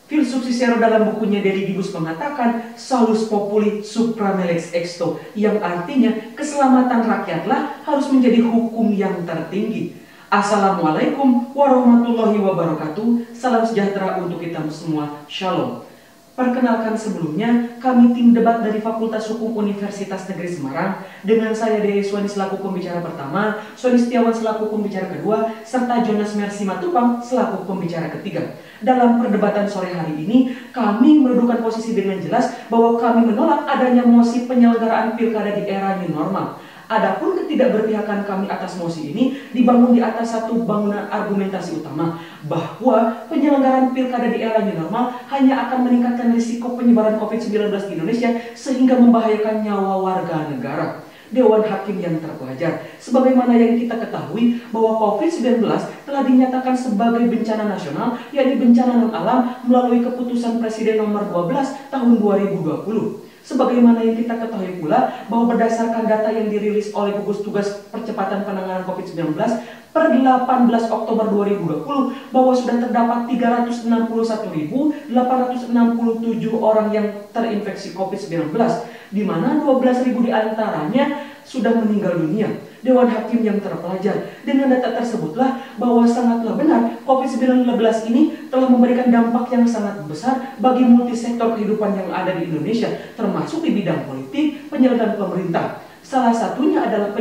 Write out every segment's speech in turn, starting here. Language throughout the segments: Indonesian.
Filsuf Cicero dalam bukunya De Legibus mengatakan salus populi supra lex exto, yang artinya keselamatan rakyatlah harus menjadi hukum yang tertinggi. Assalamualaikum warahmatullahi wabarakatuh. Salam sejahtera untuk kita semua. Shalom. Perkenalkan sebelumnya, kami tim debat dari Fakultas Hukum Universitas Negeri Semarang dengan saya Dea Iswani selaku pembicara pertama, Sony Setiawan selaku pembicara kedua, serta Jonas Mercy Matupang selaku pembicara ketiga. Dalam perdebatan sore hari ini, kami mendudukan posisi dengan jelas bahwa kami menolak adanya mosi penyelenggaraan pilkada di era new normal. Adapun ketidakberpihakan kami atas mosi ini dibangun di atas satu bangunan argumentasi utama, bahwa penyelenggaraan pilkada di era new normal hanya akan meningkatkan risiko penyebaran COVID-19 di Indonesia sehingga membahayakan nyawa warga negara. Dewan Hakim yang terpelajar, sebagaimana yang kita ketahui bahwa COVID-19 telah dinyatakan sebagai bencana nasional, yakni bencana non-alam melalui keputusan Presiden nomor 12 tahun 2020. Sebagaimana yang kita ketahui pula bahwa berdasarkan data yang dirilis oleh gugus tugas percepatan penanganan COVID-19 per 18 Oktober 2020 bahwa sudah terdapat 361.867 orang yang terinfeksi COVID-19, di mana 12.000 diantaranya sudah meninggal dunia. Dewan Hakim yang terpelajar, dengan data tersebutlah bahwa sangatlah benar COVID-19 ini telah memberikan dampak yang sangat besar bagi multisektor kehidupan yang ada di Indonesia, termasuk di bidang politik, penyelenggaraan pemerintah. Salah satunya adalah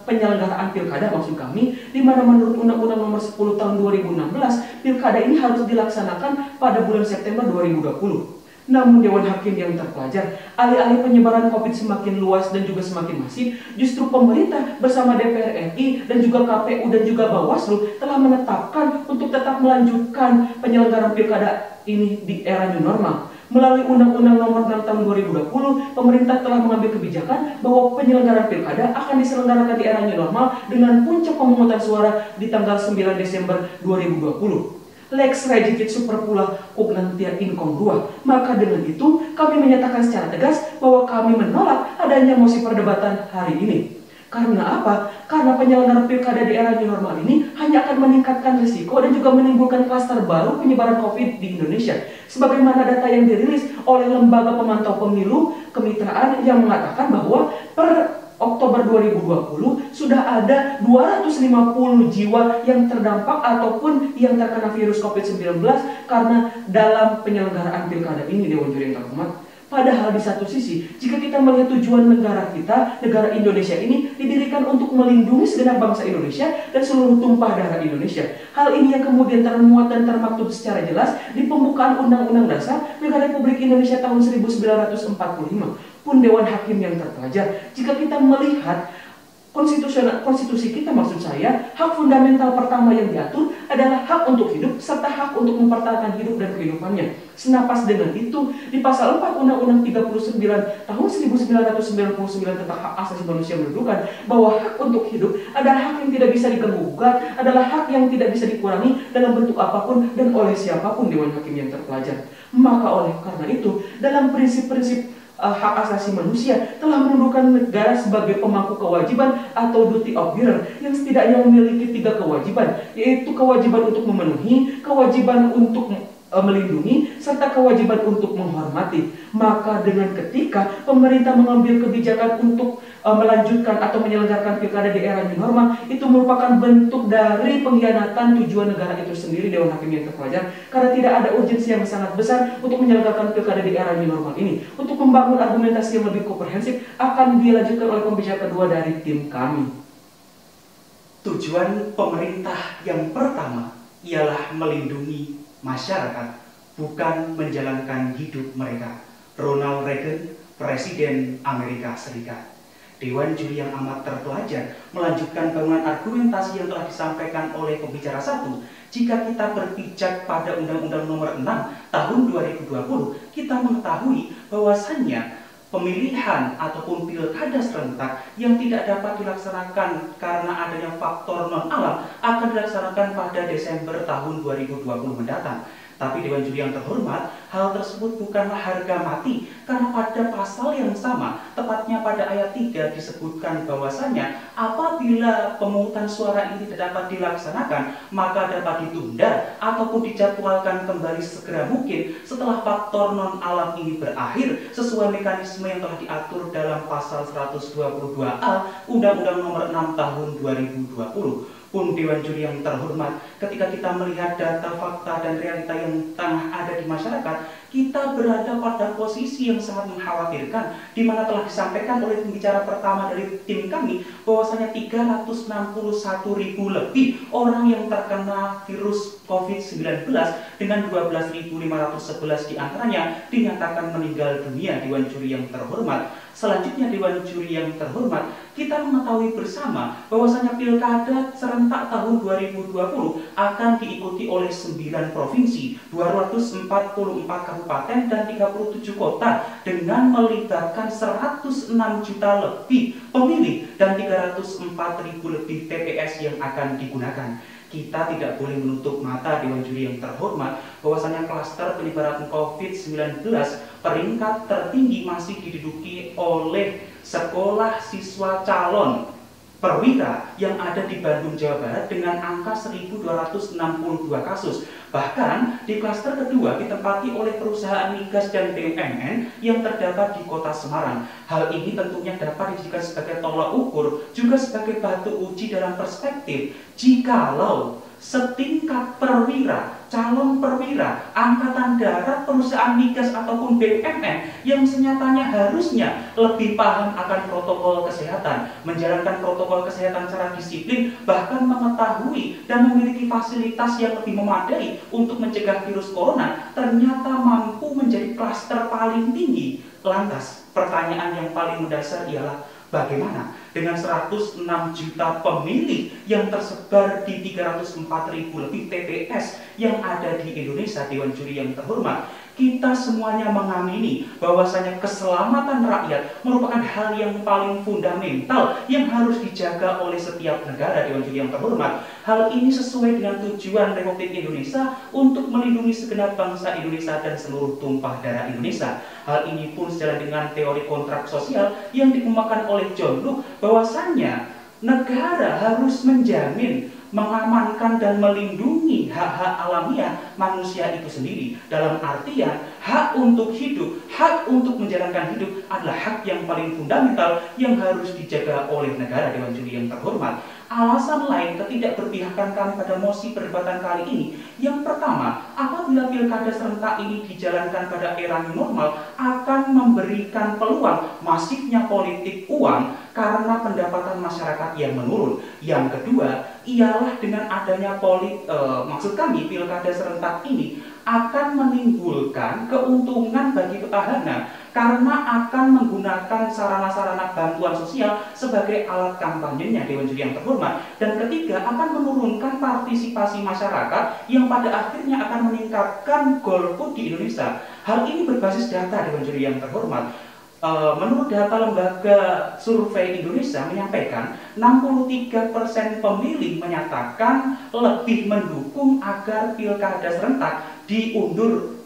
penyelenggaraan pilkada maksud kami, di mana menurut Undang-Undang Nomor 10 Tahun 2016, pilkada ini harus dilaksanakan pada bulan September 2020. Namun Dewan Hakim yang terpelajar, alih-alih penyebaran COVID semakin luas dan juga semakin masif, justru pemerintah bersama DPR RI dan juga KPU dan juga Bawaslu telah menetapkan untuk tetap melanjutkan penyelenggaraan pilkada ini di era new normal. Melalui Undang-Undang Nomor 6 Tahun 2020, pemerintah telah mengambil kebijakan bahwa penyelenggaraan pilkada akan diselenggarakan di era new normal dengan puncak pemungutan suara di tanggal 9 Desember 2020. Lex regit superpula cognantia incongrua. Maka dengan itu kami menyatakan secara tegas bahwa kami menolak adanya mosi perdebatan hari ini. Karena apa? Karena penyelenggaraan pilkada di era new normal ini hanya akan meningkatkan risiko dan juga menimbulkan klaster baru penyebaran COVID di Indonesia. Sebagaimana data yang dirilis oleh Lembaga Pemantau Pemilu Kemitraan yang mengatakan bahwa per Oktober 2020 sudah ada 250 jiwa yang terdampak ataupun yang terkena virus COVID-19 karena dalam penyelenggaraan pilkada ini, Dewan Juri yang terhormat. Padahal di satu sisi, jika kita melihat tujuan negara kita, negara Indonesia ini didirikan untuk melindungi segenap bangsa Indonesia dan seluruh tumpah darah Indonesia. Hal ini yang kemudian termuat dan termaktub secara jelas di pembukaan Undang-Undang Dasar Negara Republik Indonesia tahun 1945. Pun Dewan Hakim yang terpelajar, jika kita melihat konstitusi kita, maksud saya, hak fundamental pertama yang diatur adalah hak untuk hidup serta hak untuk mempertahankan hidup dan kehidupannya. Senapas dengan itu, di pasal 4 Undang-Undang 39 tahun 1999 tentang hak asasi manusia menunjukkan bahwa hak untuk hidup adalah hak yang tidak bisa diganggu-gugat, adalah hak yang tidak bisa dikurangi dalam bentuk apapun dan oleh siapapun. Dewan Hakim yang terpelajar. Maka oleh karena itu, dalam prinsip-prinsip hak asasi manusia telah menundukkan negara sebagai pemangku kewajiban atau duty of bearer yang setidaknya memiliki 3 kewajiban, yaitu kewajiban untuk memenuhi, kewajiban untuk melindungi, serta kewajiban untuk menghormati. Maka dengan ketika pemerintah mengambil kebijakan untuk melanjutkan atau menyelenggarakan pilkada di era new normal, itu merupakan bentuk dari pengkhianatan tujuan negara itu sendiri, Dewan Hakim yang terpelajar, karena tidak ada urgensi yang sangat besar untuk menyelenggarakan pilkada di era new normal ini. Untuk membangun argumentasi yang lebih komprehensif akan dilanjutkan oleh pembicara kedua dari tim kami. Tujuan pemerintah yang pertama ialah melindungi masyarakat, bukan menjalankan hidup mereka. Ronald Reagan, Presiden Amerika Serikat. Dewan Juri yang amat terpelajar melanjutkan bangunan argumentasi yang telah disampaikan oleh pembicara satu. Jika kita berpijak pada Undang-Undang Nomor 6 Tahun 2020, kita mengetahui bahwasannya pemilihan ataupun pilkada serentak yang tidak dapat dilaksanakan karena adanya faktor non-alam akan dilaksanakan pada Desember tahun 2020 mendatang. Tapi Dewan Juri yang terhormat, hal tersebut bukanlah harga mati, karena pada pasal yang sama, tepatnya pada ayat 3 disebutkan bahwasanya apabila pemungutan suara ini tidak dapat dilaksanakan, maka dapat ditunda ataupun dijadwalkan kembali segera mungkin setelah faktor non-alam ini berakhir sesuai mekanisme yang telah diatur dalam pasal 122A Undang-Undang Nomor 6 Tahun 2020. Pun Dewan Juri yang terhormat, ketika kita melihat data, fakta, dan realita yang tengah ada di masyarakat, kita berada pada posisi yang sangat mengkhawatirkan, di mana telah disampaikan oleh pembicara pertama dari tim kami, bahwasanya 361.000 lebih orang yang terkena virus COVID-19 dengan 12.511 diantaranya dinyatakan meninggal dunia. Dewan Juri yang terhormat. Selanjutnya Dewan Juri yang terhormat, kita mengetahui bersama bahwasanya pilkada serentak tahun 2020 akan diikuti oleh 9 provinsi, 244 kabupaten dan 37 kota dengan melibatkan 106 juta lebih pemilih dan 304.000 lebih TPS yang akan digunakan. Kita tidak boleh menutup mata Dewan Juri yang terhormat bahwasanya klaster penyebaran COVID-19 peringkat tertinggi masih diduduki oleh sekolah siswa calon perwira yang ada di Bandung, Jawa Barat dengan angka 1.262 kasus. Bahkan di klaster kedua ditempati oleh perusahaan migas dan BUMN yang terdapat di kota Semarang. Hal ini tentunya dapat dijadikan sebagai tolak ukur, juga sebagai batu uji dalam perspektif jikalau setingkat perwira, calon perwira, angkatan darat, perusahaan migas ataupun BUMN yang senyatanya harusnya lebih paham akan protokol kesehatan, menjalankan protokol kesehatan secara disiplin, bahkan mengetahui dan memiliki fasilitas yang lebih memadai untuk mencegah virus corona, ternyata mampu menjadi klaster paling tinggi. Lantas, pertanyaan yang paling mendasar ialah bagaimana dengan 106 juta pemilih yang tersebar di 304.000 lebih TPS yang ada di Indonesia? Dewan Juri yang terhormat, kita semuanya mengamini bahwasanya keselamatan rakyat merupakan hal yang paling fundamental yang harus dijaga oleh setiap negara. Dewan Juri yang terhormat, hal ini sesuai dengan tujuan Republik Indonesia untuk melindungi segenap bangsa Indonesia dan seluruh tumpah darah Indonesia. Hal ini pun sejalan dengan teori kontrak sosial yang dikemukakan oleh John Locke, bahwasanya negara harus menjamin, mengamankan dan melindungi hak-hak alamiah manusia itu sendiri. Dalam artian hak untuk hidup, hak untuk menjalankan hidup adalah hak yang paling fundamental yang harus dijaga oleh negara. Dewan Juri yang terhormat, alasan lain ketidakberpihakan kami pada mosi perdebatan kali ini, yang pertama, apabila pilkada serentak ini dijalankan pada era new normal, akan memberikan peluang masifnya politik uang karena pendapatan masyarakat yang menurun. Yang kedua, ialah dengan adanya maksud kami pilkada serentak ini akan menimbulkan keuntungan bagi petahana karena akan menggunakan sarana-sarana bantuan sosial sebagai alat kampanyenya. Dewan Juri yang terhormat. Dan ketiga, akan menurunkan partisipasi masyarakat yang pada akhirnya akan meningkatkan golput di Indonesia. Hal ini berbasis data. Dewan Juri yang terhormat, menurut data lembaga survei Indonesia menyampaikan 63% pemilih menyatakan lebih mendukung agar pilkada serentak diundur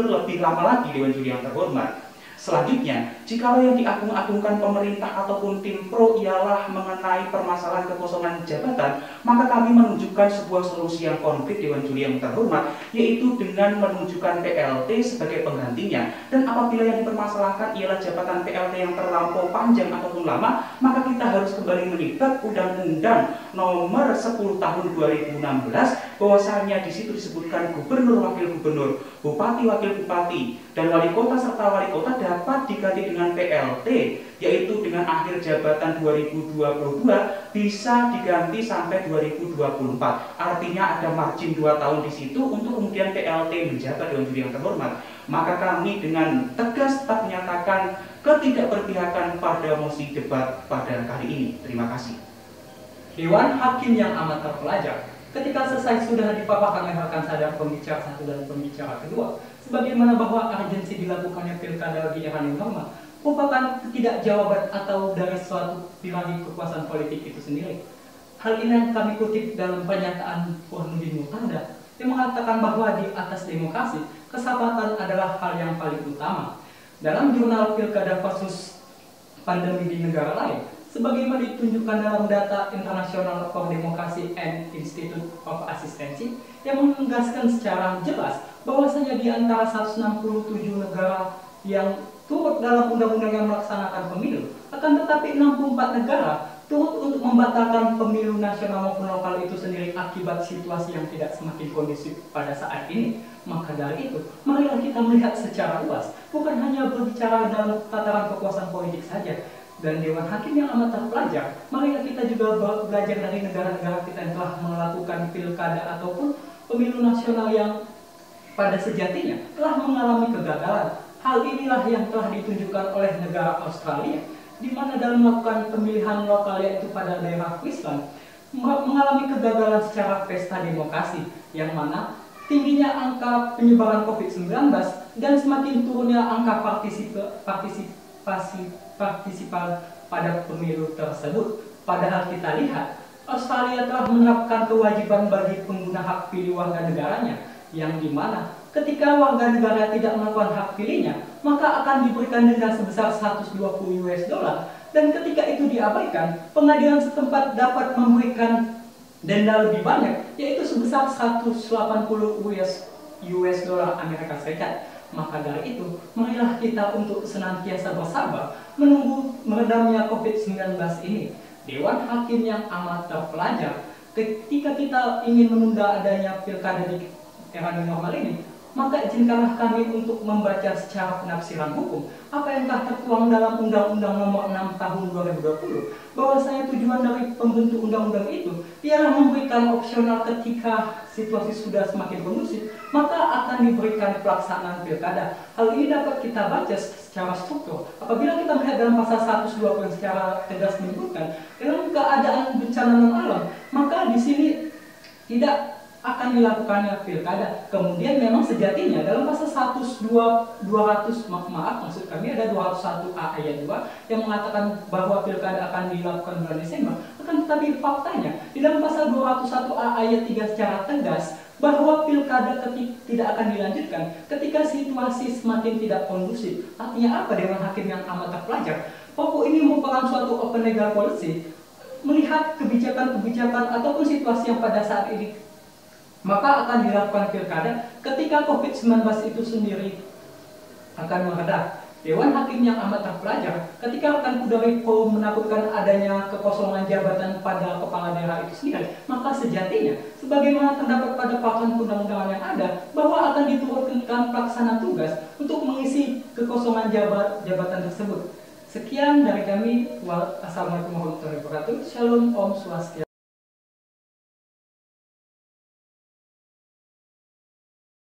lebih lama lagi. Dewan Juri yang terhormat, selanjutnya, jikalau yang diagung-agungkan pemerintah ataupun tim pro ialah mengenai permasalahan kekosongan jabatan, maka kami menunjukkan sebuah solusi yang konkret. Dewan Juri yang terhormat, yaitu dengan menunjukkan PLT sebagai penggantinya. Dan apabila yang dipermasalahkan ialah jabatan PLT yang terlampau panjang ataupun lama, maka kita harus kembali melibat Undang-Undang Nomor 10 Tahun 2016, bahwasanya di situ disebutkan gubernur, wakil gubernur, bupati, wakil bupati, dan wali kota serta wali kota dapat diganti dengan PLT, yaitu dengan akhir jabatan 2022 bisa diganti sampai 2024. Artinya ada margin 2 tahun di situ untuk kemudian PLT menjabat. Dewan Juri yang terhormat, maka kami dengan tegas tetap menyatakan ketidakberpihakan pada mosi debat pada kali ini. Terima kasih. Dewan Hakim yang amat terpelajar, ketika selesai sudah dipaparkan oleh rekan sadar pembicara satu dan pembicara kedua, sebagaimana bahwa urgensi dilakukannya pilkada di era new normal merupakan ketidakjawaban atau dari suatu piramid kekuasaan politik itu sendiri. Hal ini yang kami kutip dalam pernyataan Burhanuddin Muhtanda yang mengatakan bahwa di atas demokrasi, kesabaran adalah hal yang paling utama. Dalam jurnal Pilkada versus Pandemi di Negara Lain, sebagaimana ditunjukkan dalam data International for Democracy and Institute of Assistance yang menegaskan secara jelas bahwasanya di antara 167 negara yang turut dalam undang-undang yang melaksanakan pemilu, akan tetapi 64 negara turut untuk membatalkan pemilu nasional maupun lokal itu sendiri akibat situasi yang tidak semakin kondusif pada saat ini. Maka dari itu, marilah kita melihat secara luas, bukan hanya berbicara dalam tataran kekuasaan politik saja. Dan Dewan Hakim yang amat terpelajar, marilah kita juga belajar dari negara-negara kita yang telah melakukan pilkada ataupun pemilu nasional yang pada sejatinya telah mengalami kegagalan. Hal inilah yang telah ditunjukkan oleh negara Australia, di mana dalam melakukan pemilihan lokal yaitu pada daerah Queensland mengalami kegagalan secara pesta demokrasi, yang mana tingginya angka penyebaran COVID-19 dan semakin turunnya angka partisipan pada pemilu tersebut. Padahal kita lihat, Australia telah menerapkan kewajiban bagi pengguna hak pilih warga negaranya, yang dimana ketika warga negara tidak melakukan hak pilihnya, maka akan diberikan denda sebesar 120 US dollar, dan ketika itu diabaikan, pengadilan setempat dapat memberikan denda lebih banyak, yaitu sebesar 180 US dollar Amerika Serikat. Maka dari itu, marilah kita untuk senantiasa bersabar menunggu meredamnya COVID-19 ini. Dewan Hakim yang amat terpelajar, ketika kita ingin menunda adanya pilkada di era new normal ini, maka izinkanlah kami untuk membaca secara penafsiran hukum apa yang telah tertuang dalam Undang-Undang Nomor 6 Tahun 2020, bahwasanya tujuan dari pembentuk undang-undang itu ialah memberikan opsional ketika situasi sudah semakin kondusif, maka akan diberikan pelaksanaan pilkada. Hal ini dapat kita baca secara struktur apabila kita melihat dalam pasal 120 yang secara tegas menyebutkan dalam keadaan bencana non-alam, maka di sini tidak akan dilakukannya pilkada. Kemudian memang sejatinya dalam pasal 201 maksud kami ada 201A ayat 2 yang mengatakan bahwa pilkada akan dilakukan bulan Desember. Akan tetapi faktanya di dalam pasal 201A ayat 3 secara tegas bahwa pilkada tidak akan dilanjutkan ketika situasi semakin tidak kondusif. Artinya apa Dewan Hakim yang amat terpelajar? Pokok ini merupakan suatu open legal policy, melihat kebijakan-kebijakan ataupun situasi yang pada saat ini, maka akan dilakukan pilkada ketika COVID-19 itu sendiri akan mereda. Dewan Hakim yang amat terpelajar, ketika rekan Kudariko menakutkan adanya kekosongan jabatan pada kepala daerah itu sendiri, maka sejatinya sebagaimana terdapat pada pakan undang-undangan yang ada, bahwa akan diturunkan pelaksana tugas untuk mengisi kekosongan jabatan tersebut. Sekian dari kami. Wassalamualaikum warahmatullahi wabarakatuh. Shalom, Om Swastiastu.